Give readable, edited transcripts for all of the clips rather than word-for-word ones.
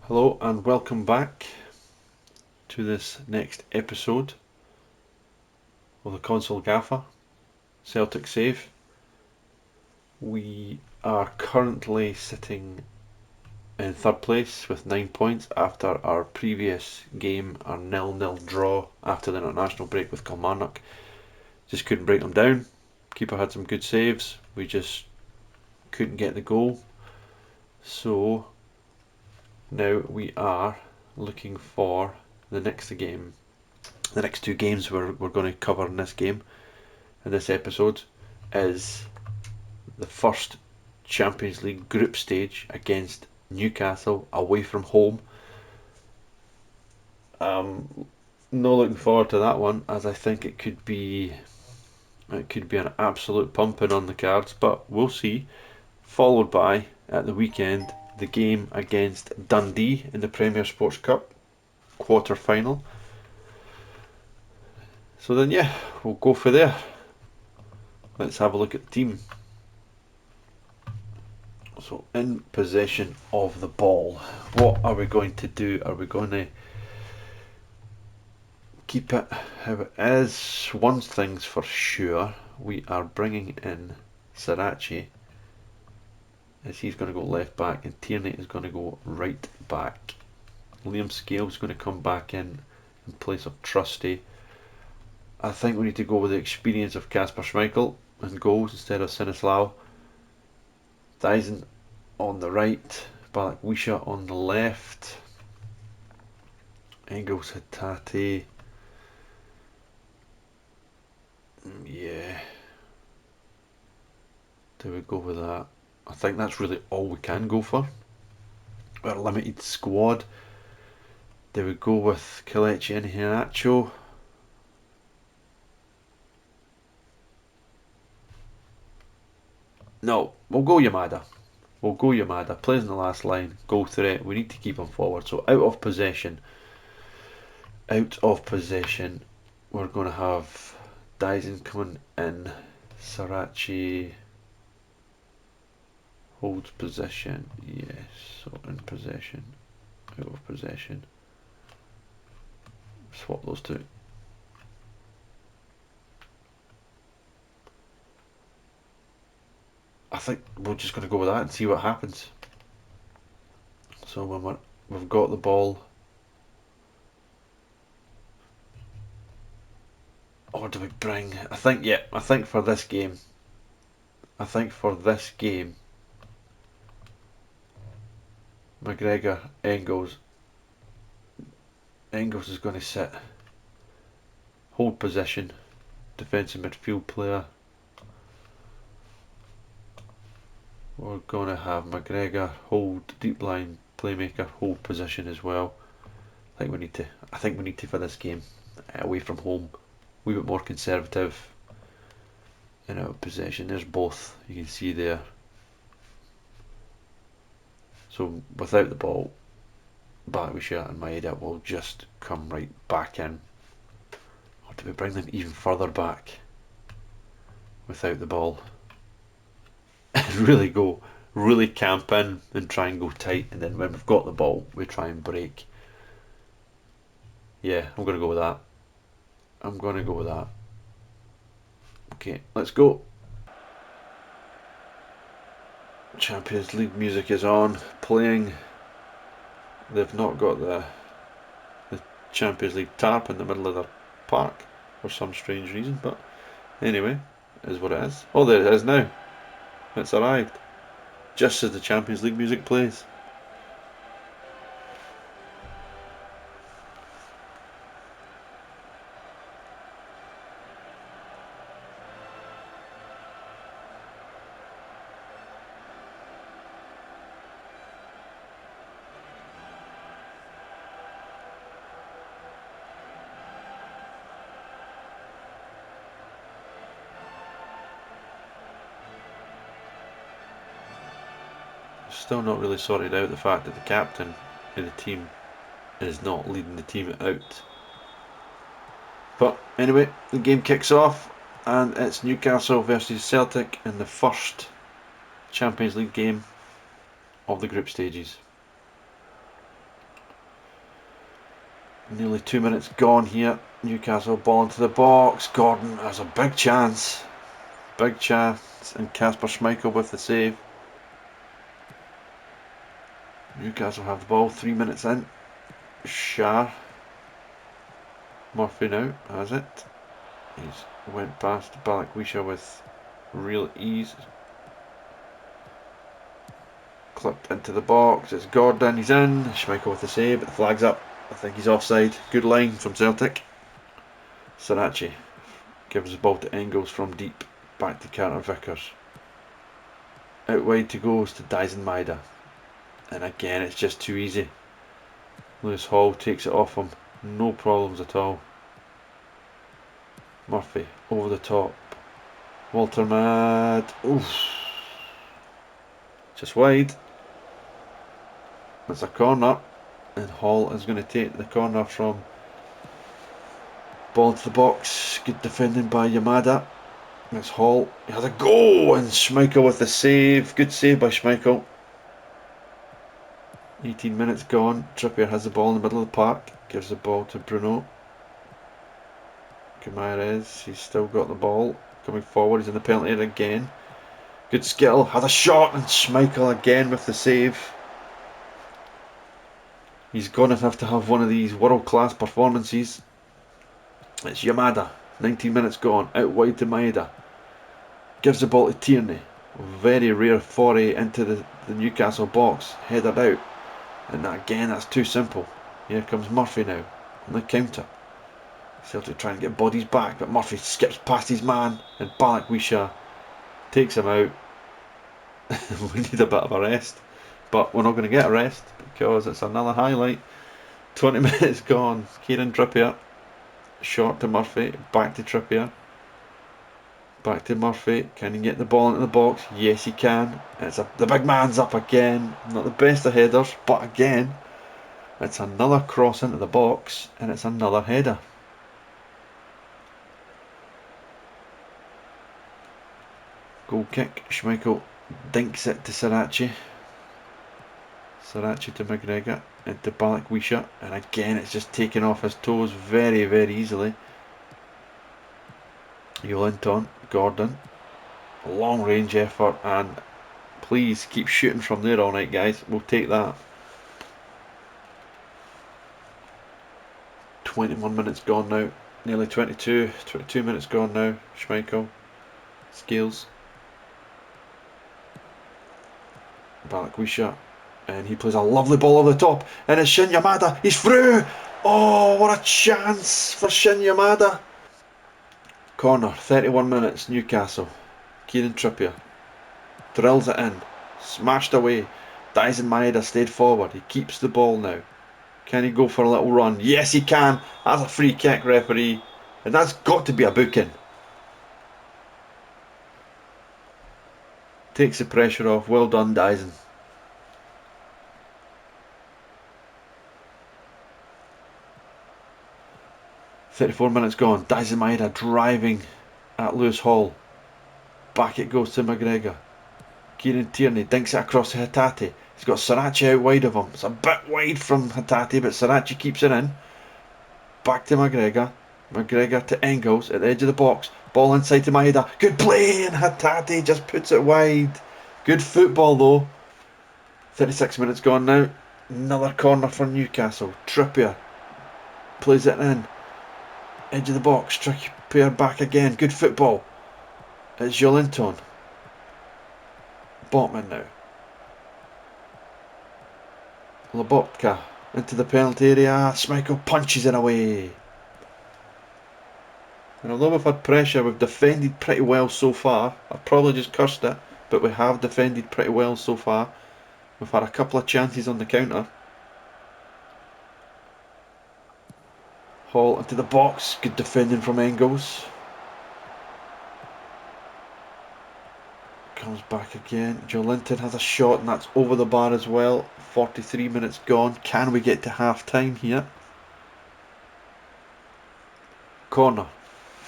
Hello and welcome back to this next episode of the Console Gaffer, Celtic Save. We are currently sitting in third place with 9 points after our previous game, our 0-0 draw after the international break with Kilmarnock. Just couldn't break them down. Keeper had some good saves, we just couldn't get the goal. So now we are looking for the next game. The next two games we're going to cover in this episode, is the first Champions League group stage against Newcastle away from home. Not looking forward to that one, as I think it could be an absolute pumping on the cards, but we'll see. Followed by, at the weekend, the game against Dundee in the Premier Sports Cup quarter final. So then, yeah, we'll go for there. Let's have a look at the team. So, in possession of the ball, what are we going to do? Are we going to keep it how it is? One thing's for sure, we are bringing in Sriracha, as he's going to go left back, and Tierney is going to go right back. Liam Scales is going to come back in place of Trusty. I think we need to go with the experience of Kasper Schmeichel in goals instead of Sinislao. Dyson on the right, Balak on the left, Engels Hatate. Yeah, do we go with that? I think that's really all we can go for. Our limited squad. Do we go with Kelechi and Iheanacho? No, we'll go Yamada. Plays in the last line, goal threat. We need to keep him forward. So out of possession, we're going to have Dyson coming in. Sriracha holds possession. Yes, so in possession, out of possession. Swap those two. I think we're just going to go with that and see what happens. So when we've got the ball, or do we bring? I think for this game, McGregor, Engels is going to sit, hold possession, defensive midfield player. We're going to have McGregor hold deep line playmaker, hold position as well. I think we need to for this game, away from home, a wee bit more conservative in our possession. There's both, you can see there. So without the ball, Batshuayi and Maeda will just come right back in. Or do we bring them even further back without the ball? And really camp in and try and go tight, and then when we've got the ball, we try and break. Yeah, I'm going to go with that. Okay, let's go. Champions League music is on, playing. They've not got the Champions League tarp in the middle of the park for some strange reason, but anyway, it is what it is. Oh, there it is now. It's arrived. Just as the Champions League music plays. Still not really sorted out the fact that the captain of the team is not leading the team out. But anyway, the game kicks off, and it's Newcastle versus Celtic in the first Champions League game of the group stages. Nearly 2 minutes gone here. Newcastle ball into the box. Gordon has a big chance. Big chance. And Kasper Schmeichel with the save. Newcastle have the ball 3 minutes in. Shah. Murphy now has it. He's went past Balikwisha with real ease. Clipped into the box. It's Gordon. He's in. Schmeichel with the save. But the flag's up. I think he's offside. Good line from Celtic. Sarachi gives the ball to Engels from deep. Back to Carter Vickers. Out wide to goes to Dyson Maeda. And again, it's just too easy. Lewis Hall takes it off him. No problems at all. Murphy over the top. Walter Mad. Oof. Just wide. It's a corner. And Hall is going to take the corner from ball to the box. Good defending by Yamada. It's Hall. He has a go. And Schmeichel with the save. Good save by Schmeichel. 18 minutes gone. Trippier has the ball in the middle of the park. Gives the ball to Bruno. Guimaraes, he's still got the ball. Coming forward, he's in the penalty area again. Good skill, has a shot, and Schmeichel again with the save. He's going to have one of these world-class performances. It's Yamada. 19 minutes gone. Out wide to Maeda. Gives the ball to Tierney. Very rare foray into the Newcastle box. Headed out. And again, that's too simple. Here comes Murphy now on the counter. Celtic trying to get bodies back, but Murphy skips past his man, and Balikwisha takes him out. We need a bit of a rest, but we're not going to get a rest because it's another highlight. 20 minutes gone. Kieran Trippier, short to Murphy, back to Trippier, back to Murphy. Can he get the ball into the box? Yes, he can. The big man's up again. Not the best of headers, but again, it's another cross into the box, and it's another header. Goal kick. Schmeichel dinks it to Sarachi. Sarachi to McGregor. Into Balikwisha. And again, it's just taken off his toes very, very easily. Yolinton. Gordon. Long range effort. And please keep shooting from there all night, guys. We'll take that. 21 minutes gone now. Nearly 22. 22 minutes gone now. Schmeichel. Scales. Balikwisha, and he plays a lovely ball over the top, and it's Shin Yamada. He's through. Oh, what a chance for Shin Yamada. Corner. 31 minutes. Newcastle. Kieran Trippier drills it in, smashed away. Dyson Maeda stayed forward. He keeps the ball now. Can he go for a little run? Yes, he can. That's a free kick, referee, and that's got to be a booking. Takes the pressure off. Well done, Dyson. .34 minutes gone. Dyson Maeda driving at Lewis Hall. Back it goes to McGregor. Kieran Tierney dinks it across to Hatate. He's got Sarachi out wide of him. It's a bit wide from Hatate, but Sarachi keeps it in. Back to McGregor. McGregor to Engels at the edge of the box. Ball inside to Maeda. Good play, and Hatate just puts it wide. Good football though. 36 minutes gone now. Another corner for Newcastle. Trippier plays it in. Edge of the box. Trippier back again. Good football. It's Jolinton. Botman now. Lobotka into the penalty area. Schmeichel punches it away. And although we've had pressure, we've defended pretty well so far. I've probably just cursed it, but we have defended pretty well so far. We've had a couple of chances on the counter. Hall into the box. Good defending from Engels. Comes back again. Jolinton has a shot, and that's over the bar as well. 43 minutes gone. Can we get to half time here? Corner.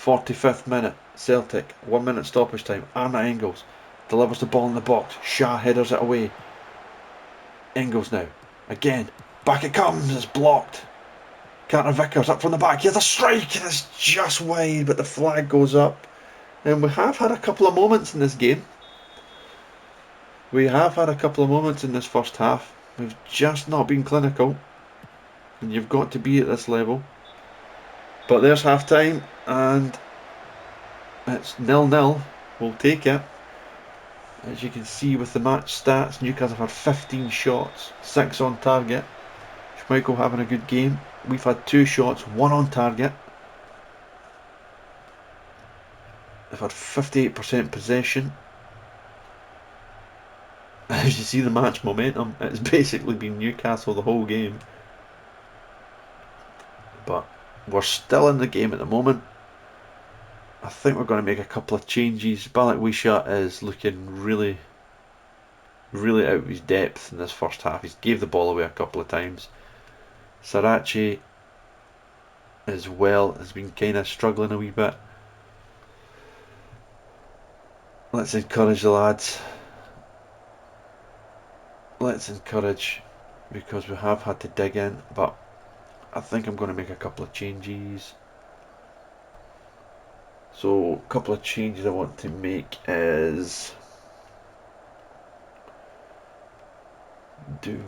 45th minute. Celtic. 1 minute stoppage time. Arna Engels delivers the ball in the box. Shah headers it away. Engels now. Again. Back it comes. It's blocked. Carter Vickers up from the back. Here's a strike, and it's just wide, but the flag goes up. And we have had a couple of moments in this game. We have had a couple of moments in this first half. We've just not been clinical. And you've got to be at this level. But there's half time, and it's 0-0. We'll take it. As you can see with the match stats, Newcastle have had 15 shots, 6 on target. Schmeichel having a good game. We've had 2 shots, 1 on target. They've had 58% possession. As you see the match momentum, it's basically been Newcastle the whole game. But we're still in the game at the moment. I think we're going to make a couple of changes. Balikwisha is looking really out of his depth in this first half. He's gave the ball away a couple of times. Sarachi as well has been kind of struggling a wee bit. Let's encourage the lads. Let's encourage, because we have had to dig in, but I think I'm going to make a couple of changes. So a couple of changes I want to make is, can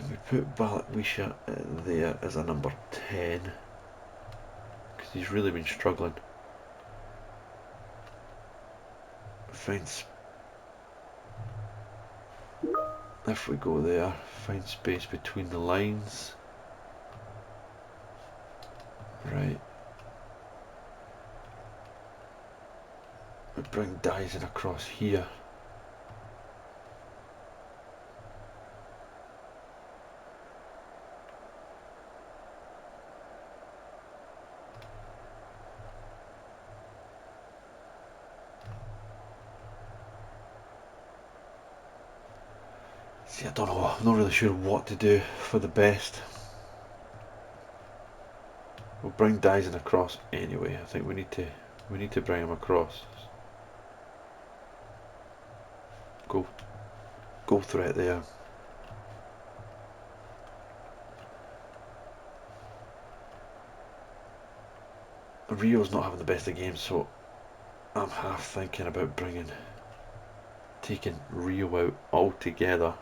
we put Balikwisha there as a number 10, because he's really been struggling. If we go there, find space between the lines. Right. We bring Dyson across here. See, I don't know, I'm not really sure what to do for the best. We'll bring Dyson across anyway. I think we need to bring him across. Go threat there. Rio's not having the best of games, so I'm half thinking about taking Rio out altogether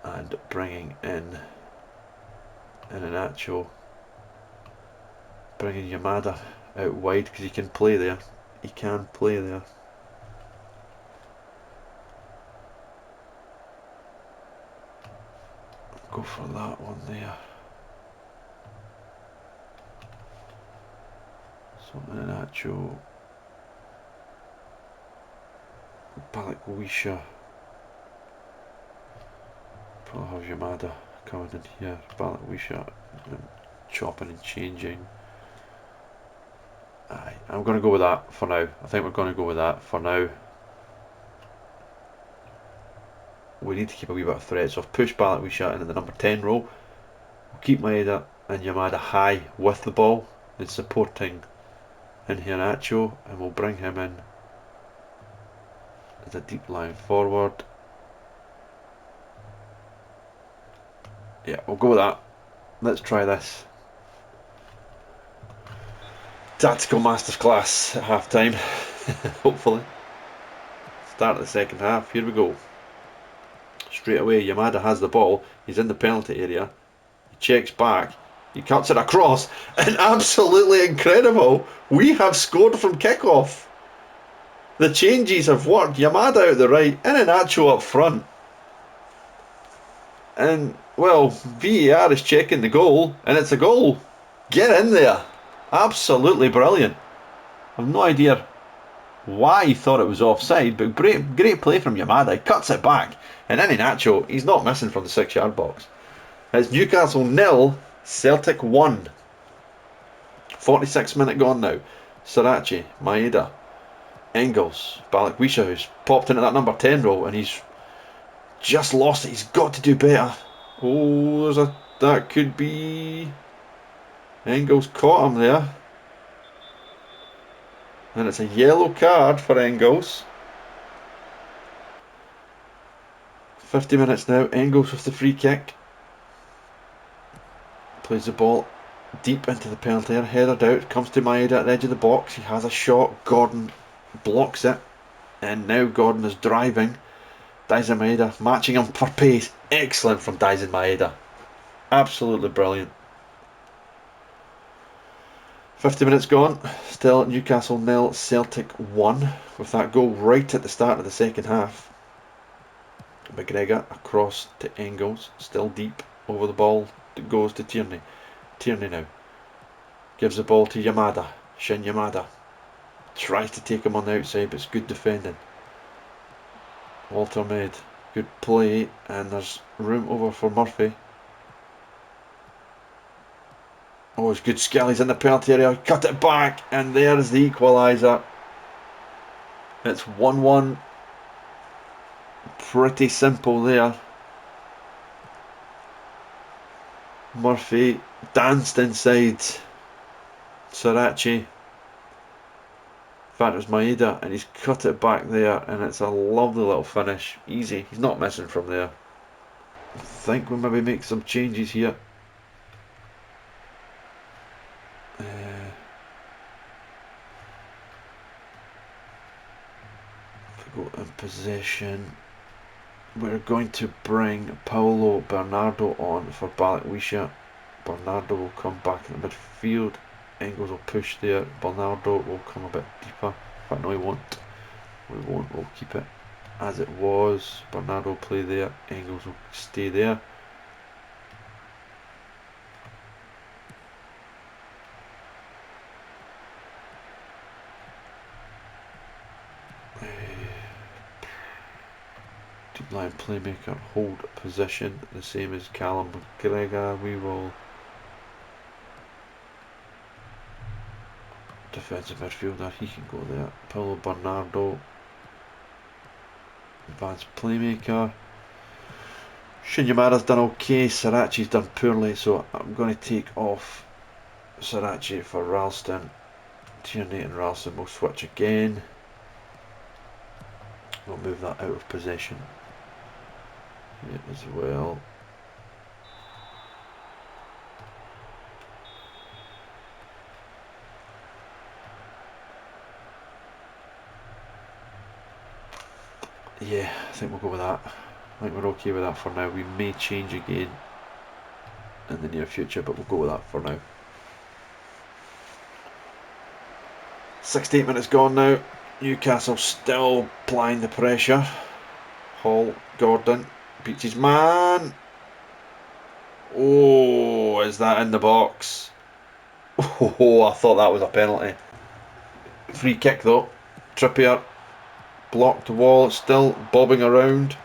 and bringing in Inacho, bringing Yamada out wide, because he can play there. Go for that one there. So Inacho, Balikwisha. Probably have Yamada coming in here. Balikwisha and chopping and changing. I'm going to go with that for now. I think we're going to go with that for now. We need to keep a wee bit of threat, so I've pushed Balikwisha into the number 10 role. We'll keep Maeda and Yamada high with the ball and supporting in Inacho, and we'll bring him in as a deep line forward. Yeah, we'll go with that. Let's try this. Tactical masterclass at half time. Hopefully. Start of the second half. Here we go. Straight away, Yamada has the ball. He's in the penalty area. He checks back. He cuts it across. And absolutely incredible, we have scored from kickoff. The changes have worked. Yamada out the right and Inacho up front. And, well, VAR is checking the goal, and it's a goal. Get in there. Absolutely brilliant. I've no idea why he thought it was offside, but great play from Yamada. He cuts it back, and then Inacho, he's not missing from the 6-yard box. It's Newcastle 0, Celtic 1. 46 minute gone now. Sarachi, Maeda, Engels, Balikwisha, who's popped into that number 10 role, and he's just lost it. He's got to do better. Oh, that could be... Engels caught him there. And it's a yellow card for Engels. 50 minutes now. Engels with the free kick. Plays the ball deep into the penalty area, headed out, comes to Maeda at the edge of the box. He has a shot. Gordon blocks it, and now Gordon is driving. Daizen Maeda matching him for pace. Excellent from Daizen Maeda. Absolutely brilliant. 50 minutes gone. Still Newcastle 0, Celtic 1, with that goal right at the start of the second half. McGregor across to Engels, still deep over the ball. It goes to Tierney. Tierney now gives the ball to Yamada. Shin Yamada tries to take him on the outside, but it's good defending. Walter made good play, and there's room over for Murphy. Oh, it's good skill. He's in the penalty area. Cut it back, and there's the equaliser. It's 1-1. Pretty simple there. Murphy danced inside Sarachi. In fact, it was Maeda, and he's cut it back there, and it's a lovely little finish. Easy. He's not missing from there. I think we'll maybe make some changes here. If we go in possession, we're going to bring Paulo Bernardo on for Balikwisha. Bernardo will come back in the midfield. Engels will push there. Bernardo will come a bit deeper. In fact, no, he won't. We won't. We'll keep it as it was. Bernardo will play there. Engels will stay there. Deep line playmaker, hold position, the same as Callum McGregor. We will defensive midfielder, he can go there. Paulo Bernardo, advanced playmaker. Shinyamada's done okay, Sarachi's done poorly, so I'm going to take off Sarachi for Ralston. Tierney and Ralston will switch again. We'll move that out of possession here as well. Yeah, I think we'll go with that. I think we're okay with that for now. We may change again in the near future, but we'll go with that for now. 68 minutes gone now. Newcastle still applying the pressure. Hall, Gordon beats his man. Oh, is that in the box? Oh, I thought that was a penalty. Free kick though. Trippier blocked the wall, it's still bobbing around.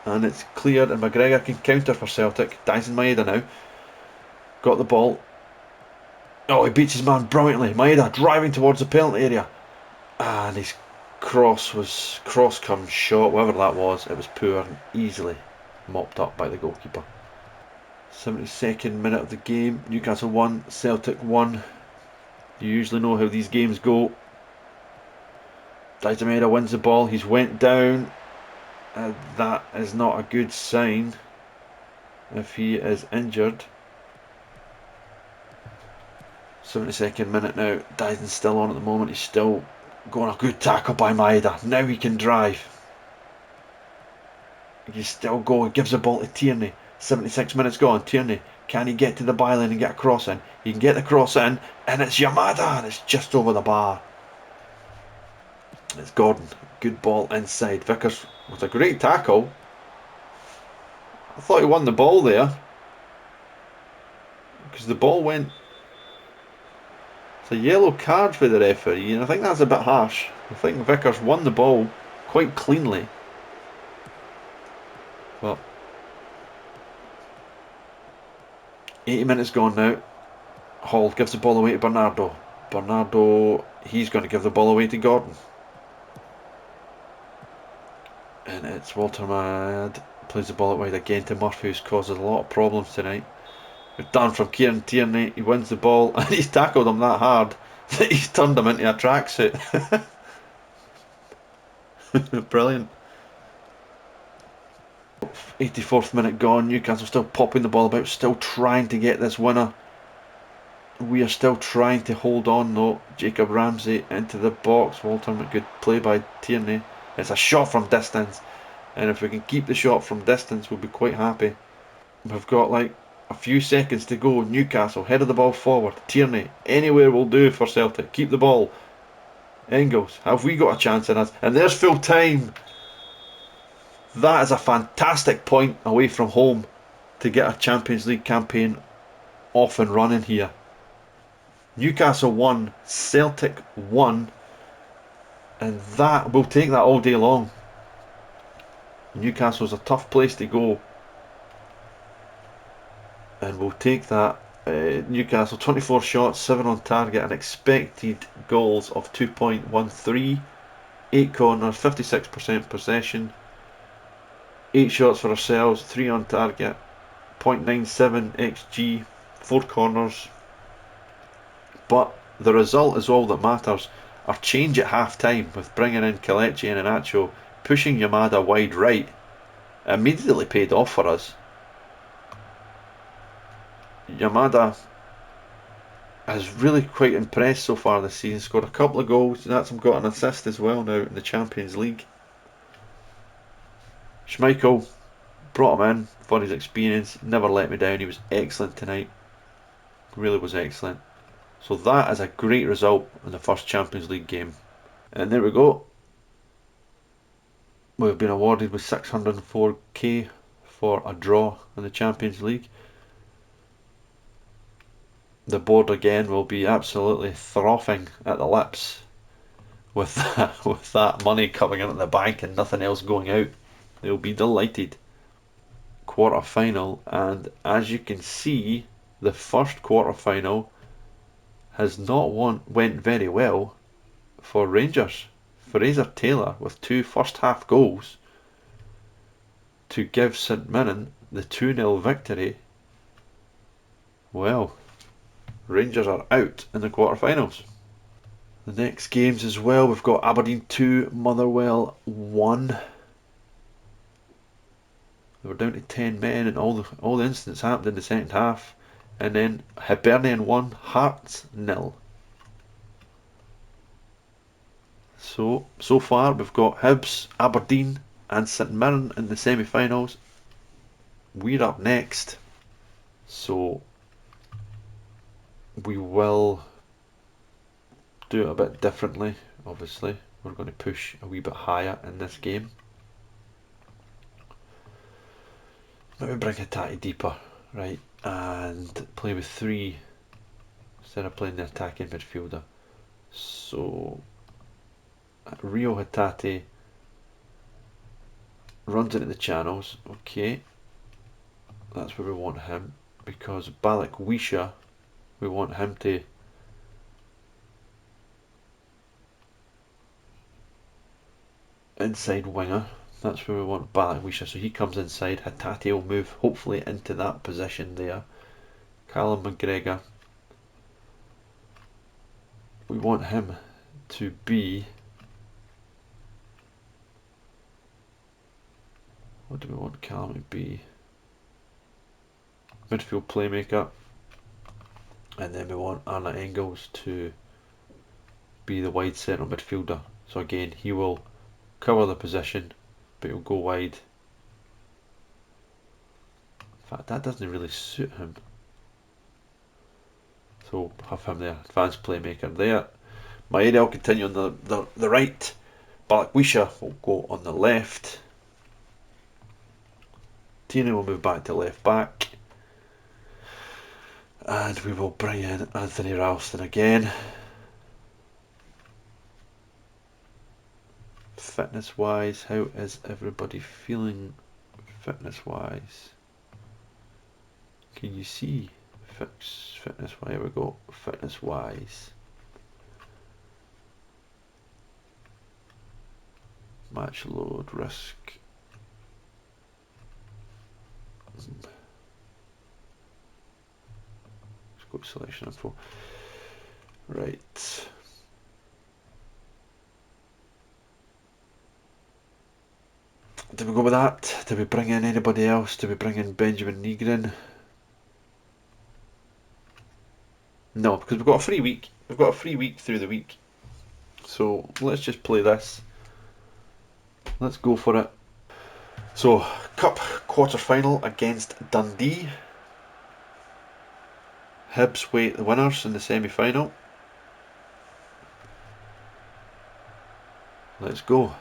And it's cleared, and McGregor can counter for Celtic. Daizen Maeda now. Got the ball. Oh, he beats his man brilliantly. Maeda driving towards the penalty area. And his cross come shot, whatever that was. It was poor and easily mopped up by the goalkeeper. 72nd minute of the game. Newcastle 1, Celtic 1. You usually know how these games go. Daizen Maeda wins the ball. He's went down. That is not a good sign if he is injured. 72nd minute now. Daizen's still on at the moment. He's still going a good tackle by Maeda. Now he can drive. He's still going. Gives the ball to Tierney. 76 minutes gone. Tierney, can he get to the byline and get a cross in? He can get the cross in, and it's Yamada, and it's just over the bar. It's Gordon. Good ball inside. Vickers with a great tackle. I thought he won the ball there, because the ball went. It's a yellow card for the referee, and I think that's a bit harsh. I think Vickers won the ball quite cleanly. But 80 minutes gone now. Hall gives the ball away to Bernardo. Bernardo, he's going to give the ball away to Gordon. And it's Walter Mad. Plays the ball out wide again to Murphy, who's causing a lot of problems tonight. It's done from Kieran Tierney. He wins the ball, and he's tackled him that hard that he's turned him into a tracksuit. Brilliant. 84th minute gone. Newcastle still popping the ball about, still trying to get this winner. We are still trying to hold on though. Jacob Ramsey into the box. Walter, good play by Tierney. It's a shot from distance, and if we can keep the shot from distance, we'll be quite happy. We've got like a few seconds to go. Newcastle headed the ball forward. Tierney, anywhere will do for Celtic. Keep the ball. Engels, have we got a chance in us? And there's full time. That is a fantastic point away from home to get a Champions League campaign off and running here. Newcastle won, Celtic won, and that we'll take that all day long. Newcastle's a tough place to go, and we'll take that. Newcastle 24 shots, 7 on target, and expected goals of 2.13, 8 corners, 56% possession, 8 shots for ourselves, 3 on target, 0.97 xg, 4 corners. But the result is all that matters. Our change at half time with bringing in Kelechi and Iheanacho, pushing Yamada wide right, immediately paid off for us. Yamada has really quite impressed so far this season, scored a couple of goals, and that's got an assist as well now in the Champions League. Schmeichel, brought him in for his experience, never let me down. He was excellent tonight, really was excellent. So that is a great result in the first Champions League game. And there we go. We've been awarded with 604k for a draw in the Champions League. The board again will be absolutely frothing at the lips with that money coming into the bank and nothing else going out. They'll be delighted. Quarter final, and as you can see, the first quarter final has not went very well for Rangers. Fraser Taylor with 2 first half goals to give St Mirren the 2-0 victory. Well, Rangers are out in the quarterfinals. The next games as well, we've got Aberdeen 2, Motherwell 1. They were down to 10 men and all the incidents happened in the second half. And then Hibernian 1, Hearts 0. So far we've got Hibs, Aberdeen and St Mirren in the semi-finals. We're up next. So we will do it a bit differently, obviously. We're going to push a wee bit higher in this game. Maybe bring Hatate deeper, right, and play with 3 instead of playing the attacking midfielder. So Rio Hatate runs into the channels, okay, that's where we want him, because Balak Wisha, we want him to inside winger. That's where we want Balak Wisha, so he comes inside. Hatate will move hopefully into that position there. Callum McGregor, we want him to be, what do we want Callum to be? Midfield playmaker. And then we want Arna Engels to be the wide central midfielder. So again, he will cover the position, but he'll go wide. In fact, that doesn't really suit him. So have him there, advanced playmaker there. Maeda will continue on the right. Balakwisha will go on the left. Tierney will move back to left back. And we will bring in Anthony Ralston again. Fitness wise, how is everybody feeling fitness wise? Can you see fitness wise? Here we go, fitness wise. Match load, risk. Let's go to selection info. Right. Do we go with that? Do we bring in anybody else? Do we bring in Benjamin Negrin? No, because we've got a free week. We've got a free week through the week. So let's just play this. Let's go for it. So, Cup quarter final against Dundee. Hibs wait the winners in the semi final. Let's go.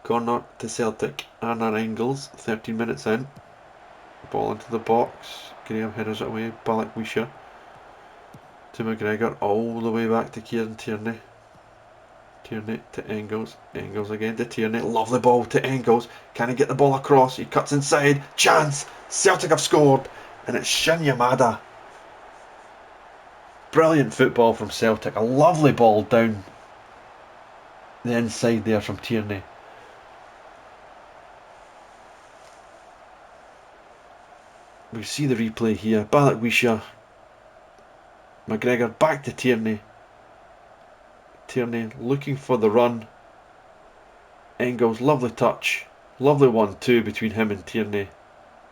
Corner to Celtic. Arnar Engels, 13 minutes in. Ball into the box. Graham headers it away. Balikwisha to McGregor. All the way back to Kieran Tierney. Tierney to Engels. Engels again to Tierney. Lovely ball to Engels. Can he get the ball across? He cuts inside. Chance! Celtic have scored. And it's Shin Yamada. Brilliant football from Celtic. A lovely ball down the inside there from Tierney. We see the replay here. Balikwisha. McGregor back to Tierney. Tierney looking for the run. Engels, lovely touch. Lovely 1-2 between him and Tierney.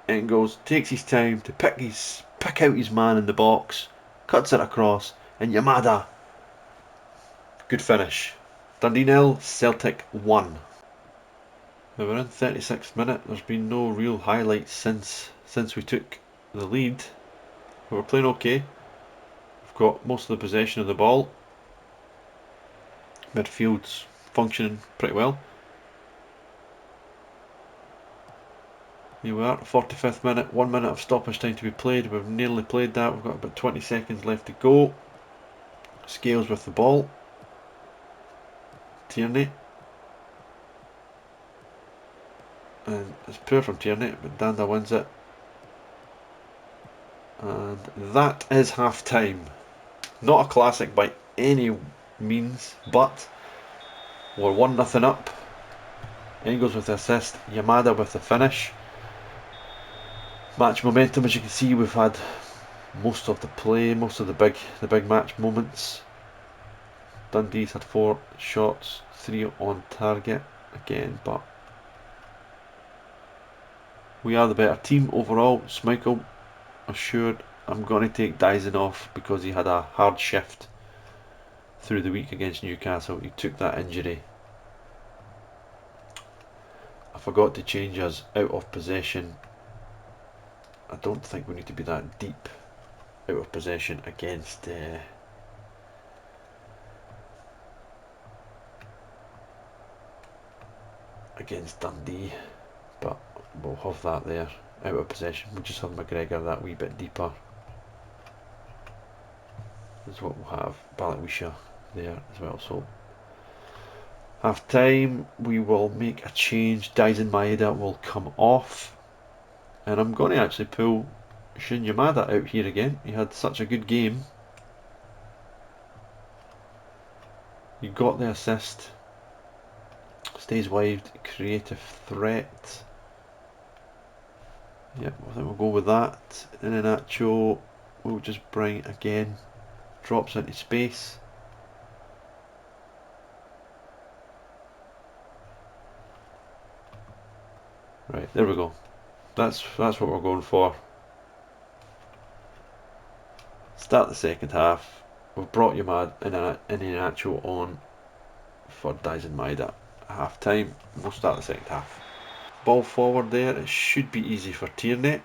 Engels takes his time to pick out his man in the box. Cuts it across. And Yamada. Good finish. Dundee 0, Celtic 1. Now we're in 36th minute. There's been no real highlights since we took the lead. But we're playing okay. We've got most of the possession of the ball. Midfield's functioning pretty well. Here we are, 45th minute, 1 minute of stoppage time to be played. We've nearly played that. We've got about 20 seconds left to go. Scales with the ball. Tierney. And it's poor from Tierney, but Danda wins it. And that is half time. Not a classic by any means, but we're 1-0 up. Engels with the assist, Yamada with the finish. Match momentum, as you can see, we've had most of the play, most of the big match moments. Dundee's had 4 shots, 3 on target again, but we are the better team overall. Schmeichel assured. I'm going to take Dyson off because he had a hard shift through the week against Newcastle. He took that injury. I forgot to change us out of possession. I don't think we need to be that deep out of possession against Dundee, but we'll have that there. Out of possession, we'll just have McGregor that wee bit deeper. Is what we'll have. Balikwisha there as well. So half time, we will make a change. Dyson Maeda will come off, and I'm going to actually pull Shin Yamada out here again. He had such a good game. He got the assist. Stays wide, creative threat. Yep, I think we'll go with that. And then Nacho we'll just bring again. Drops into space. Right, there we go. That's what we're going for. Start the second half. We've brought Yamada and Nacho on for Dyson Maeda. Half time, we'll start the second half. Ball forward there, it should be easy for Tierney.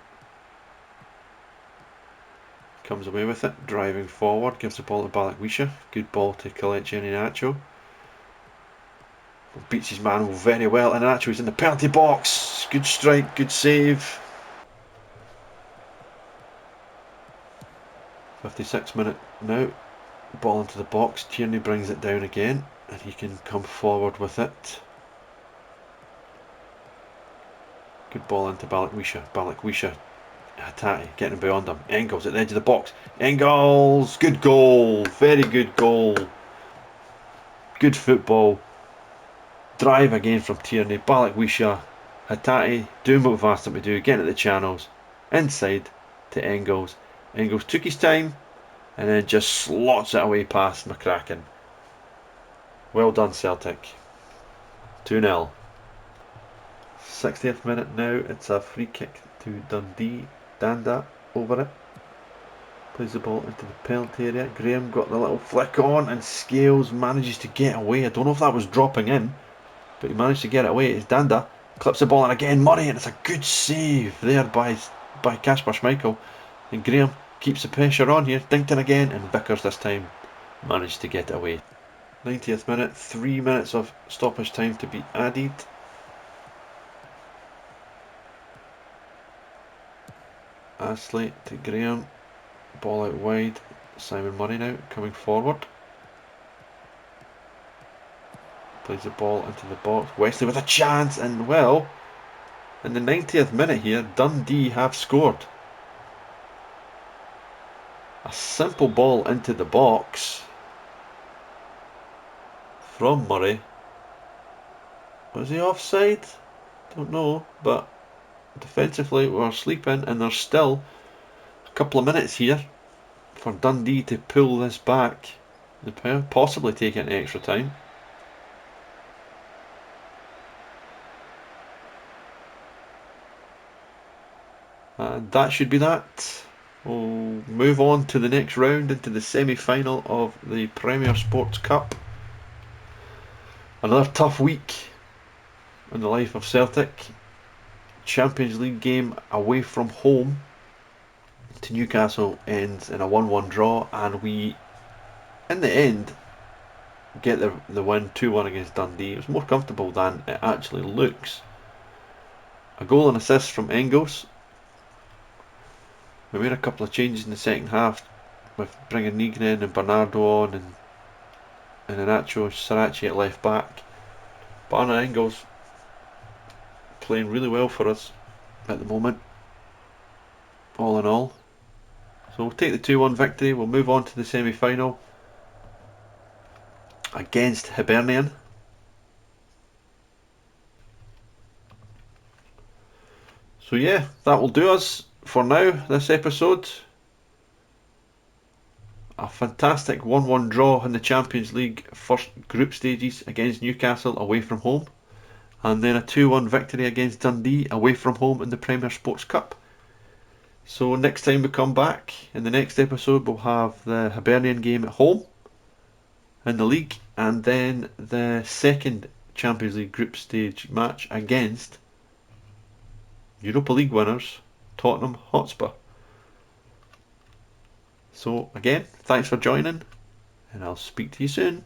Comes away with it, driving forward, gives the ball to Balikwisha. Good ball to Kelechi Iheanacho. Beats his man very well, and Iheanacho is in the penalty box. Good strike, good save. 56th minute now. Ball into the box, Tierney brings it down again, and he can come forward with it. Good ball into Balikwisha. Hatate getting beyond him. Engels at the edge of the box. Engels! Good goal. Very good goal. Good football. Drive again from Tierney. Balikwisha. Hatate doing what we've asked him to do. Getting at the channels. Inside to Engels. Engels took his time and then just slots it away past McCracken. Well done, Celtic. 2-0. 60th minute now, it's a free kick to Dundee. Danda over it. Plays the ball into the penalty area. Graham got the little flick on and Scales manages to get away. I don't know if that was dropping in, but he managed to get it away. It's Danda. Clips the ball in again, Murray, and it's a good save there by Kasper Schmeichel. And Graham keeps the pressure on here. Dinkton again, and Vickers this time managed to get it away. 90th minute, 3 minutes of stoppage time to be added. Astley to Graham. Ball out wide. Simon Murray now coming forward. Plays the ball into the box. Wesley with a chance, and well, in the 90th minute here, Dundee have scored. A simple ball into the box from Murray. Was he offside? Don't know, but defensively we're sleeping, and there's still a couple of minutes here for Dundee to pull this back. They possibly take it into extra time. And that should be that. We'll move on to the next round, into the semi-final of the Premier Sports Cup. Another tough week in the life of Celtic. Champions League game away from home to Newcastle ends in a 1-1 draw, and we, in the end, get the win 2-1 against Dundee. It was more comfortable than it actually looks. A goal and assist from Engels. We made a couple of changes in the second half with bringing Nigren and Bernardo on, and Inacho Sarachi at left back. But Anna Engels playing really well for us at the moment, all in all. So we'll take the 2-1 victory. We'll move on to the semi-final against Hibernian. So yeah, that will do us for now, this episode. A fantastic 1-1 draw in the Champions League first group stages against Newcastle away from home, and then a 2-1 victory against Dundee away from home in the Premier Sports Cup. So next time we come back, in the next episode, we'll have the Hibernian game at home in the league, and then the second Champions League group stage match against Europa League winners Tottenham Hotspur. So again, thanks for joining, and I'll speak to you soon.